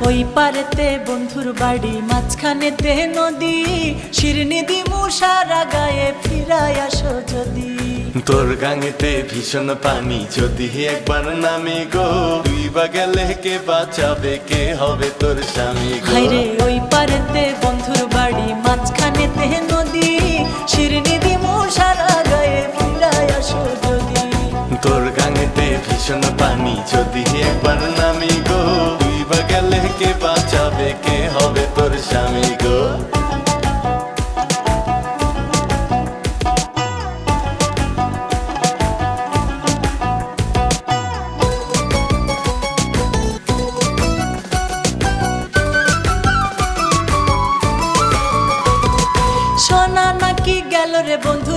ওই পারেতে বন্ধুর বাড়ি, মাঝখানেতে নদী, শিরনি দিমু সারা গায়ে, ফিরাই আসো যদি। তোর গাঙেতে ভীষণ পানি, যদি একবার নামি গো, তুই বা গেলে কে বাঁচাবে, কে হবে তোর স্বামী গো? হায়রে ওই পারেতে বন্ধুর বাড়ি, মাঝখানেতে নদী, শিরনি দিমু সারা গায়ে, ফিরাই আসো যদি। তোর গাঙেতে ভীষণ পানি, যদি একবার নামি গো, তুই বা গেলে কে বাঁচাবে, কে হবে তোর স্বামী গো? সোনা নাকি গেল রে বন্ধু